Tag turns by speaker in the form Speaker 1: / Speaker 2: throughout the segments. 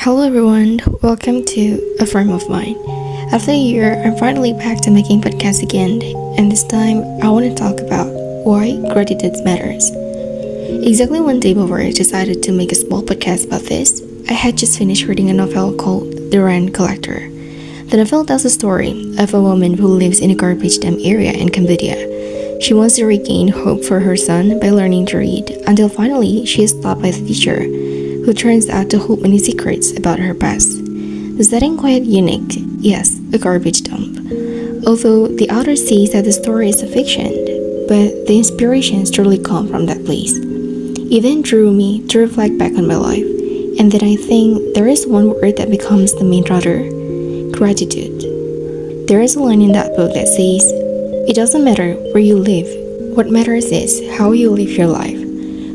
Speaker 1: Hello everyone, welcome to A Frame of Mind. After a year, I'm finally back to making podcasts again, and this time I want to talk about why gratitude matters. Exactly one day before I decided to make a small podcast about this, I had just finished reading a novel called The Rent Collector. The novel tells a story of a woman who lives in a garbage dump area in Cambodia. She wants to regain hope for her son by learning to read, until finally she is stopped by the teacher, who turns out to hold many secrets about her past. The setting quite unique, yes, a garbage dump. Although the author says that the story is a fiction, but the inspirations truly come from that place. It then drew me to reflect back on my life, and then I think there is one word that becomes the main rudder: gratitude. There is a line in that book that says, "It doesn't matter where you live, what matters is how you live your life."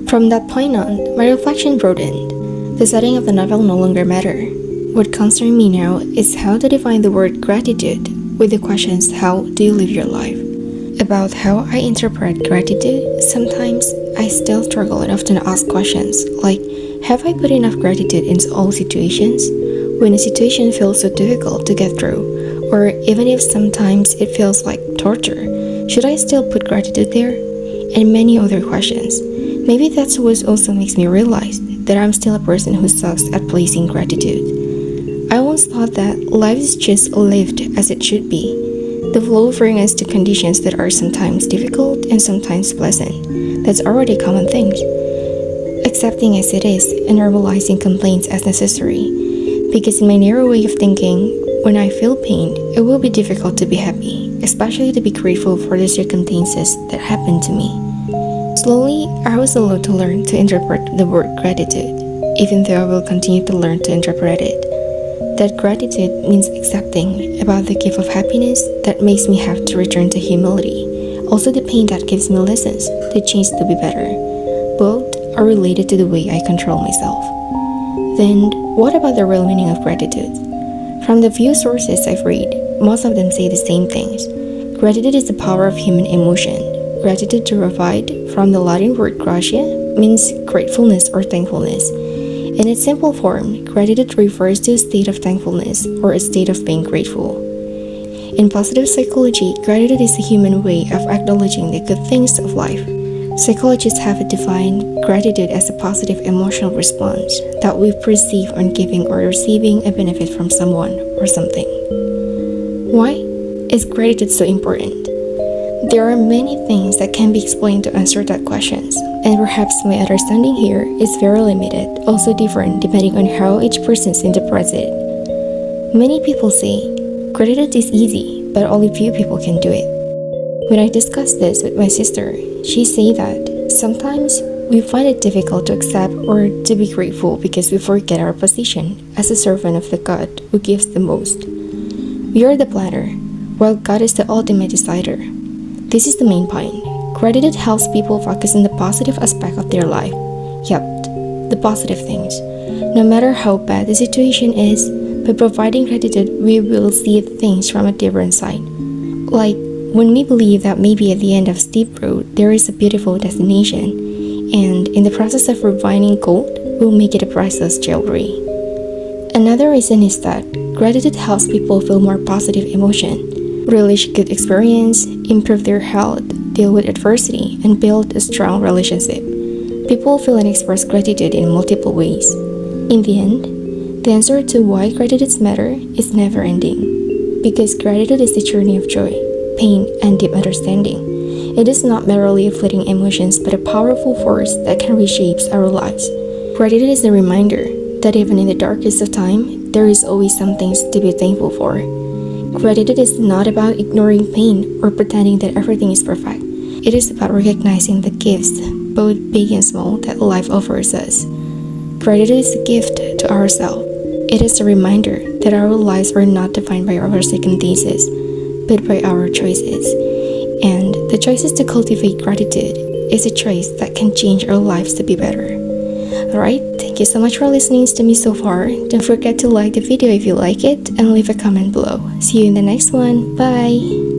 Speaker 1: From that point on, my reflection broadened. The setting of the novel no longer mattered. What concerns me now is how to define the word gratitude with the questions, how do you live your life? About how I interpret gratitude, sometimes I still struggle and often ask questions like, have I put enough gratitude in all situations? When a situation feels so difficult to get through, or even if sometimes it feels like torture, should I still put gratitude there? And many other questions. Maybe that's what also makes me realize that I'm still a person who sucks at placing gratitude. I once thought that life is just lived as it should be. The flow brings us to conditions that are sometimes difficult and sometimes pleasant. That's already common things. Accepting as it is and normalizing complaints as necessary. Because in my narrow way of thinking, when I feel pain, it will be difficult to be happy, especially to be grateful for the circumstances that happened to me. Slowly, I was allowed to learn to interpret the word gratitude, even though I will continue to learn to interpret it. That gratitude means accepting about the gift of happiness that makes me have to return to humility, also the pain that gives me lessons to change to be better. Both are related to the way I control myself. Then, what about the real meaning of gratitude? From the few sources I've read, most of them say the same things. Gratitude is the power of human emotion. Gratitude, derived from the Latin word gratia, means gratefulness or thankfulness. In its simple form, gratitude refers to a state of thankfulness or a state of being grateful. In positive psychology, gratitude is a human way of acknowledging the good things of life. Psychologists have defined gratitude as a positive emotional response that we perceive on giving or receiving a benefit from someone or something. Why is gratitude so important? There are many things that can be explained to answer that questions, and perhaps my understanding here is very limited, also different depending on how each person interprets it. Many people say, gratitude is easy, but only few people can do it. When I discussed this with my sister, she said that sometimes we find it difficult to accept or to be grateful because we forget our position as a servant of the God who gives the most. We are the planner, while God is the ultimate decider. This is the main point. Gratitude helps people focus on the positive aspect of their life. Yep, the positive things. No matter how bad the situation is, by providing gratitude, we will see things from a different side. Like when we believe that maybe at the end of steep road, there is a beautiful destination, and in the process of refining gold, we'll make it a priceless jewelry. Another reason is that gratitude helps people feel more positive emotion, relish good experience, improve their health, deal with adversity, and build a strong relationship. People feel and express gratitude in multiple ways. In the end, the answer to why gratitude matters is never ending. Because gratitude is the journey of joy, pain, and deep understanding. It is not merely a fleeting emotions, but a powerful force that can reshape our lives. Gratitude is a reminder that even in the darkest of time, there is always some things to be thankful for. Gratitude is not about ignoring pain or pretending that everything is perfect. It is about recognizing the gifts, both big and small, that life offers us. Gratitude is a gift to ourselves. It is a reminder that our lives are not defined by our circumstances, but by our choices. And the choices to cultivate gratitude is a choice that can change our lives to be better. Alright, thank you so much for listening to me so far. Don't forget to like the video if you like it and leave a comment below. See you in the next one. Bye!